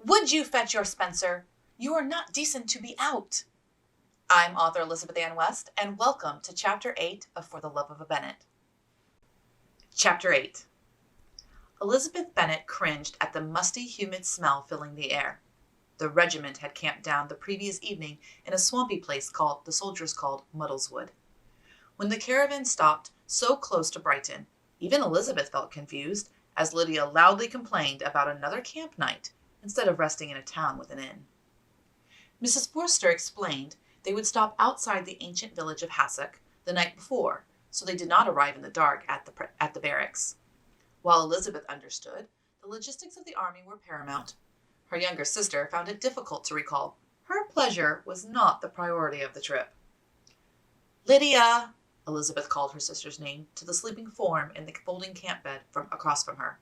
Would you fetch your Spencer? You are not decent to be out. I'm author Elizabeth Ann West, and welcome to Chapter 8 of For the Love of a Bennet. Chapter 8. Elizabeth Bennet cringed at the musty, humid smell filling the air. The regiment had camped down the previous evening in a swampy place the soldiers called Muddleswood. When the caravan stopped so close to Brighton, even Elizabeth felt confused, as Lydia loudly complained about another camp night instead of resting in a town with an inn. Mrs. Forster explained they would stop outside the ancient village of Hassock the night before, so they did not arrive in the dark at the barracks. While Elizabeth understood, the logistics of the army were paramount. Her younger sister found it difficult to recall. Her pleasure was not the priority of the trip. Lydia, Elizabeth called her sister's name to the sleeping form in the folding camp bed across from her.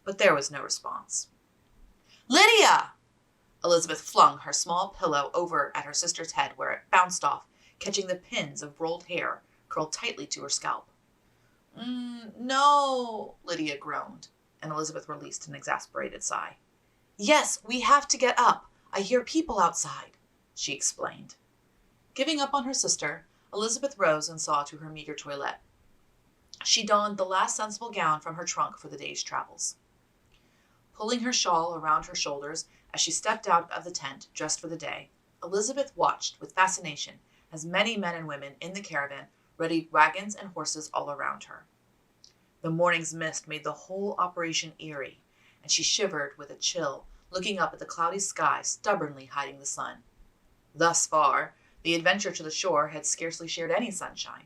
But there was no response. Lydia! Elizabeth flung her small pillow over at her sister's head, where it bounced off, catching the pins of rolled hair curled tightly to her scalp. No, Lydia groaned, and Elizabeth released an exasperated sigh. Yes, we have to get up. I hear people outside, she explained. Giving up on her sister, Elizabeth rose and saw to her meager toilette. She donned the last sensible gown from her trunk for the day's travels. Pulling her shawl around her shoulders as she stepped out of the tent dressed for the day, Elizabeth watched with fascination as many men and women in the caravan readied wagons and horses all around her. The morning's mist made the whole operation eerie, and she shivered with a chill, looking up at the cloudy sky stubbornly hiding the sun. Thus far, the adventure to the shore had scarcely shared any sunshine.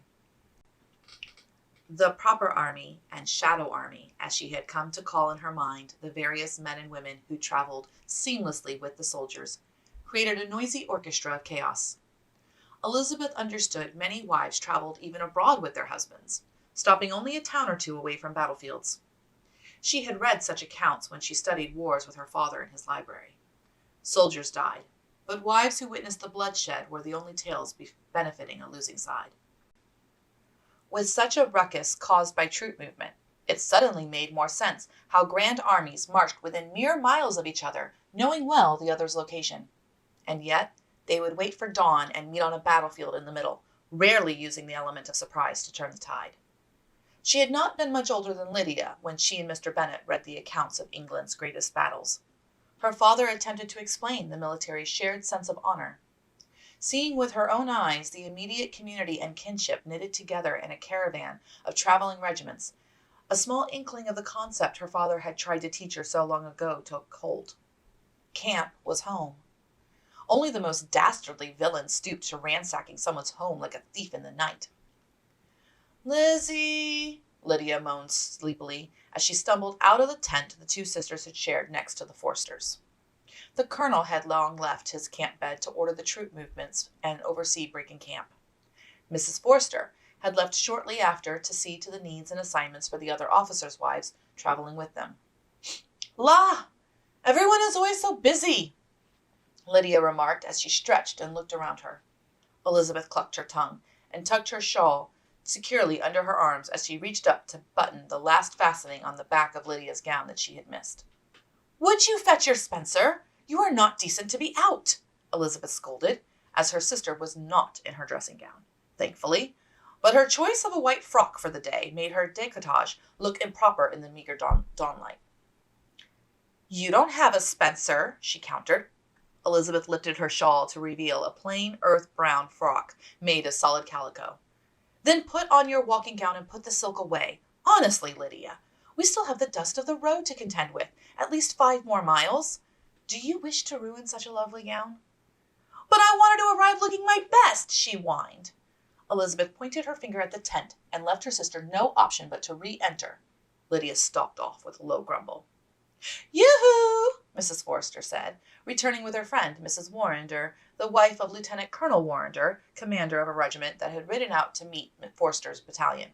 The proper army and shadow army, as she had come to call in her mind the various men and women who traveled seamlessly with the soldiers, created a noisy orchestra of chaos. Elizabeth understood many wives traveled even abroad with their husbands, stopping only a town or two away from battlefields. She had read such accounts when she studied wars with her father in his library. Soldiers died, but wives who witnessed the bloodshed were the only tales benefiting a losing side. With such a ruckus caused by troop movement, it suddenly made more sense how grand armies marched within mere miles of each other, knowing well the other's location. And yet, they would wait for dawn and meet on a battlefield in the middle, rarely using the element of surprise to turn the tide. She had not been much older than Lydia when she and Mr. Bennet read the accounts of England's greatest battles. Her father attempted to explain the military's shared sense of honor. Seeing with her own eyes the immediate community and kinship knitted together in a caravan of traveling regiments, a small inkling of the concept her father had tried to teach her so long ago took hold. Camp was home. Only the most dastardly villain stooped to ransacking someone's home like a thief in the night. Lizzie, Lydia moaned sleepily as she stumbled out of the tent the two sisters had shared next to the Forsters. The colonel had long left his camp bed to order the troop movements and oversee breaking camp. Mrs. Forster had left shortly after to see to the needs and assignments for the other officers' wives traveling with them. La! Everyone is always so busy, Lydia remarked as she stretched and looked around her. Elizabeth clucked her tongue and tucked her shawl securely under her arms as she reached up to button the last fastening on the back of Lydia's gown that she had missed. Would you fetch your Spencer? You are not decent to be out, Elizabeth scolded, as her sister was not in her dressing gown, thankfully, but her choice of a white frock for the day made her décolletage look improper in the meager dawnlight. You don't have a Spencer, she countered. Elizabeth lifted her shawl to reveal a plain earth-brown frock made of solid calico. Then put on your walking gown and put the silk away. Honestly, Lydia, we still have the dust of the road to contend with, at least 5 more miles. Do you wish to ruin such a lovely gown? But I wanted to arrive looking my best, she whined. Elizabeth pointed her finger at the tent and left her sister no option but to re-enter. Lydia stalked off with a low grumble. Yoo-hoo, Mrs. Forster said, returning with her friend, Mrs. Warrender, the wife of Lieutenant Colonel Warrender, commander of a regiment that had ridden out to meet Forster's battalion.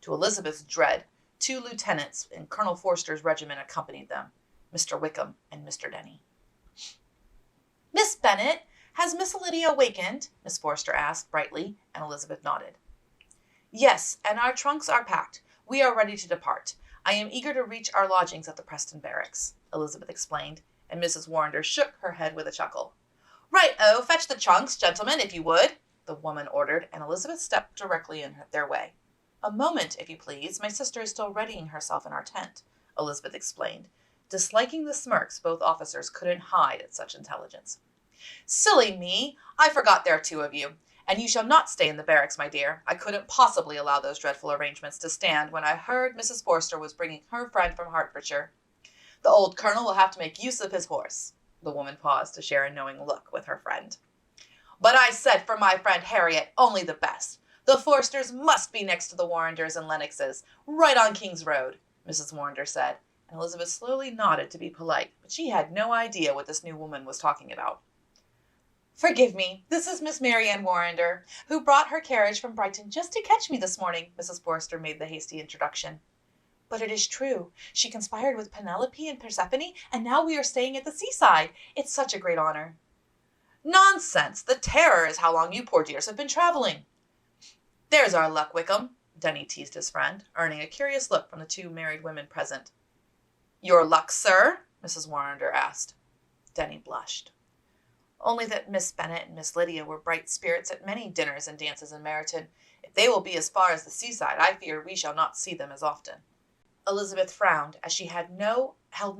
To Elizabeth's dread, 2 lieutenants in Colonel Forster's regiment accompanied them, Mr. Wickham and Mr. Denny. Miss Bennet, has Miss Lydia awakened? Miss Forster asked brightly, and Elizabeth nodded. Yes, and our trunks are packed. We are ready to depart. I am eager to reach our lodgings at the Preston barracks, Elizabeth explained, and Mrs. Warrender shook her head with a chuckle. Right-o, fetch the trunks, gentlemen, if you would, the woman ordered, and Elizabeth stepped directly in their way. A moment, if you please. My sister is still readying herself in our tent, Elizabeth explained, disliking the smirks both officers couldn't hide at such intelligence. Silly me! I forgot there are two of you. And you shall not stay in the barracks, my dear. I couldn't possibly allow those dreadful arrangements to stand when I heard Mrs. Forster was bringing her friend from Hertfordshire. The old colonel will have to make use of his horse. The woman paused to share a knowing look with her friend. But I said for my friend Harriet only the best. The Forsters must be next to the Warrenders and Lennoxes, right on King's Road, Mrs. Warrender said, and Elizabeth slowly nodded to be polite, but she had no idea what this new woman was talking about. Forgive me, this is Miss Mary Ann Warrender, who brought her carriage from Brighton just to catch me this morning, Mrs. Forster made the hasty introduction. But it is true. She conspired with Penelope and Persephone, and now we are staying at the seaside. It's such a great honor. Nonsense! The terror is how long you poor dears have been traveling. There's our luck, Wickham, Denny teased his friend, earning a curious look from the two married women present. Your luck, sir? Mrs. Warrender asked. Denny blushed. Only that Miss Bennet and Miss Lydia were bright spirits at many dinners and dances in Meryton. If they will be as far as the seaside, I fear we shall not see them as often. Elizabeth frowned, as she held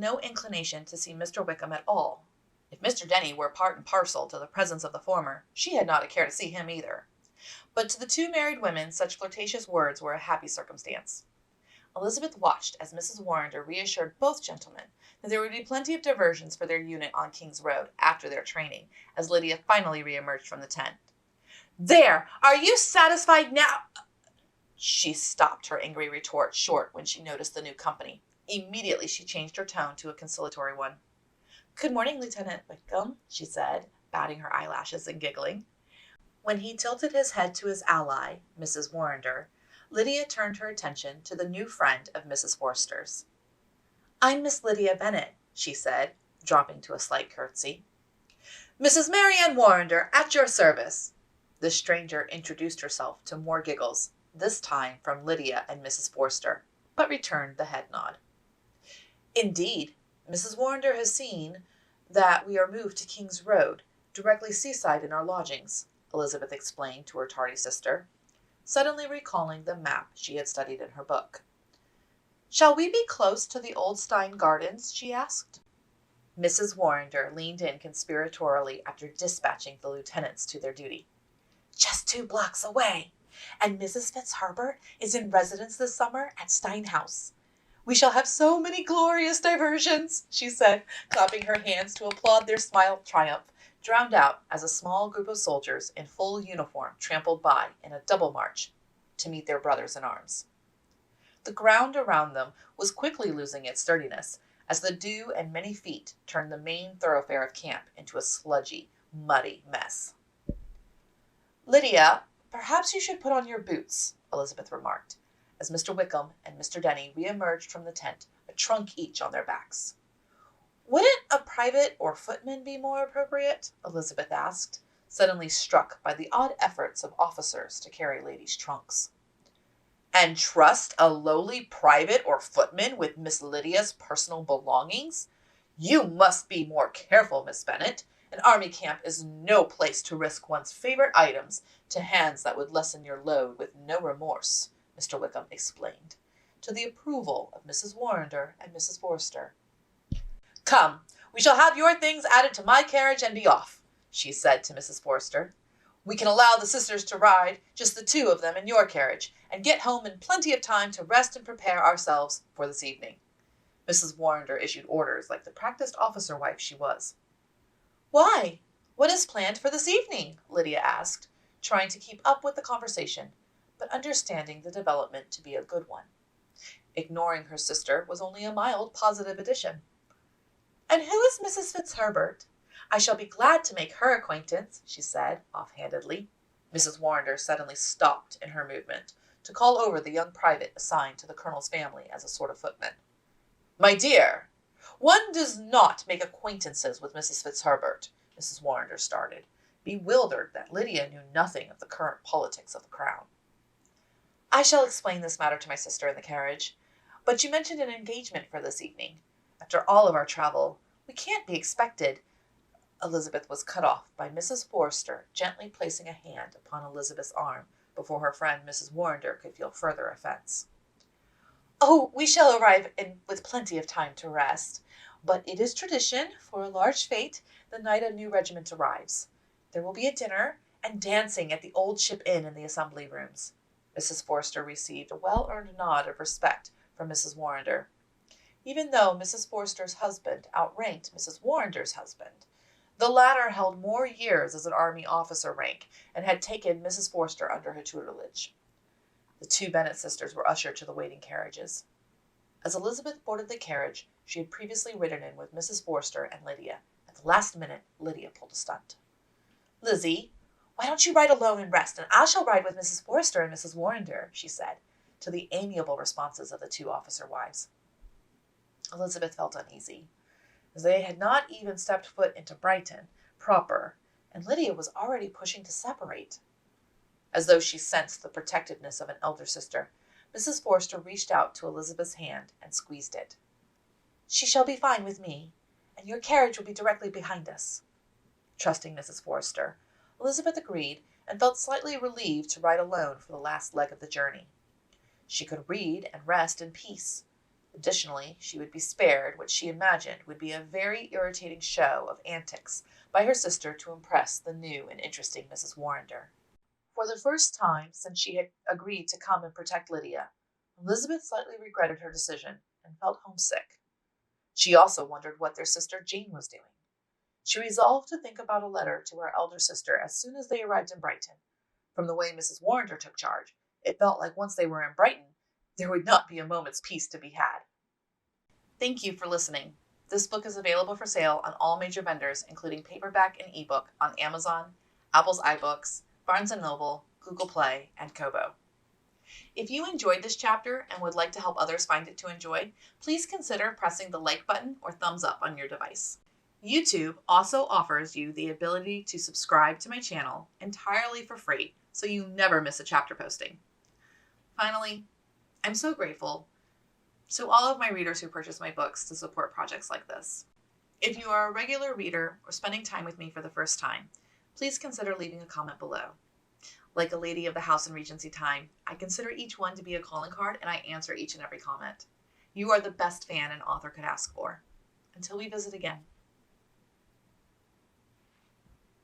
no inclination to see Mr. Wickham at all. If Mr. Denny were part and parcel to the presence of the former, she had not a care to see him either. But to the two married women, such flirtatious words were a happy circumstance. Elizabeth watched as Mrs. Warrender reassured both gentlemen that there would be plenty of diversions for their unit on King's Road after their training, as Lydia finally re-emerged from the tent. There! Are you satisfied now? She stopped her angry retort short when she noticed the new company. Immediately she changed her tone to a conciliatory one. Good morning, Lieutenant Wickham, she said, batting her eyelashes and giggling. When he tilted his head to his ally, Mrs. Warrender, Lydia turned her attention to the new friend of Mrs. Forster's. I'm Miss Lydia Bennet, she said, dropping to a slight curtsy. Mrs. Mary Ann Warrender, at your service. The stranger introduced herself to more giggles, this time from Lydia and Mrs. Forster, but returned the head nod. Indeed, Mrs. Warrender has seen that we are moved to King's Road, directly seaside in our lodgings, Elizabeth explained to her tardy sister, suddenly recalling the map she had studied in her book. Shall we be close to the old Stein Gardens? She asked. Mrs. Warrender leaned in conspiratorially after dispatching the lieutenants to their duty. Just 2 blocks away, and Mrs. Fitzherbert is in residence this summer at Stein House. We shall have so many glorious diversions, she said, clapping her hands to applaud their smile of triumph, drowned out as a small group of soldiers in full uniform trampled by in a double march to meet their brothers in arms. The ground around them was quickly losing its sturdiness, as the dew and many feet turned the main thoroughfare of camp into a sludgy, muddy mess. Lydia, perhaps you should put on your boots, Elizabeth remarked, as Mr. Wickham and Mr. Denny re-emerged from the tent, a trunk each on their backs. Wouldn't a private or footman be more appropriate? Elizabeth asked, suddenly struck by the odd efforts of officers to carry ladies' trunks. And trust a lowly private or footman with Miss Lydia's personal belongings? You must be more careful, Miss Bennet. An army camp is no place to risk one's favorite items to hands that would lessen your load with no remorse, Mr. Wickham explained, to the approval of Mrs. Warrender and Mrs. Forster. Come, we shall have your things added to my carriage and be off, she said to Mrs. Forster. We can allow the sisters to ride, just the 2 of them in your carriage, and get home in plenty of time to rest and prepare ourselves for this evening. Mrs. Warrender issued orders like the practiced officer wife she was. Why? What is planned for this evening? Lydia asked, trying to keep up with the conversation, but understanding the development to be a good one. Ignoring her sister was only a mild positive addition. And who is Mrs. Fitzherbert? I shall be glad to make her acquaintance, she said, offhandedly. Mrs. Warrender suddenly stopped in her movement to call over the young private assigned to the colonel's family as a sort of footman. My dear, one does not make acquaintances with Mrs. Fitzherbert, Mrs. Warrender started, bewildered that Lydia knew nothing of the current politics of the crown. I shall explain this matter to my sister in the carriage, but you mentioned an engagement for this evening. After all of our travel, We can't be expected. Elizabeth was cut off by Mrs. Forster gently placing a hand upon Elizabeth's arm before her friend Mrs. Warrender could feel further offence. "Oh, we shall arrive with plenty of time to rest. But it is tradition, for a large fête, the night a new regiment arrives. There will be a dinner and dancing at the old Ship Inn in the assembly rooms." Mrs. Forster received a well-earned nod of respect from Mrs. Warrender. Even though Mrs. Forster's husband outranked Mrs. Warrender's husband, the latter held more years as an army officer rank and had taken Mrs. Forster under her tutelage. The two Bennet sisters were ushered to the waiting carriages. As Elizabeth boarded the carriage she had previously ridden in with Mrs. Forster and Lydia, at the last minute Lydia pulled a stunt. "Lizzie, why don't you ride alone and rest, and I shall ride with Mrs. Forster and Mrs. Warrender," she said, to the amiable responses of the two officer wives. Elizabeth felt uneasy, as they had not even stepped foot into Brighton proper, and Lydia was already pushing to separate. As though she sensed the protectiveness of an elder sister, Mrs. Forster reached out to Elizabeth's hand and squeezed it. "She shall be fine with me, and your carriage will be directly behind us." Trusting Mrs. Forster, Elizabeth agreed and felt slightly relieved to ride alone for the last leg of the journey. She could read and rest in peace. Additionally, she would be spared what she imagined would be a very irritating show of antics by her sister to impress the new and interesting Mrs. Warrender. For the first time since she had agreed to come and protect Lydia, Elizabeth slightly regretted her decision and felt homesick. She also wondered what their sister Jane was doing. She resolved to think about a letter to her elder sister as soon as they arrived in Brighton. From the way Mrs. Warrender took charge, it felt like once they were in Brighton, there would not be a moment's peace to be had. Thank you for listening. This book is available for sale on all major vendors, including paperback and ebook, on Amazon, Apple's iBooks, Barnes & Noble, Google Play, and Kobo. If you enjoyed this chapter and would like to help others find it to enjoy, please consider pressing the like button or thumbs up on your device. YouTube also offers you the ability to subscribe to my channel entirely for free, so you never miss a chapter posting. Finally, I'm so grateful to all of my readers who purchase my books to support projects like this. If you are a regular reader or spending time with me for the first time, please consider leaving a comment below. Like a lady of the house in Regency time, I consider each one to be a calling card and I answer each and every comment. You are the best fan an author could ask for. Until we visit again.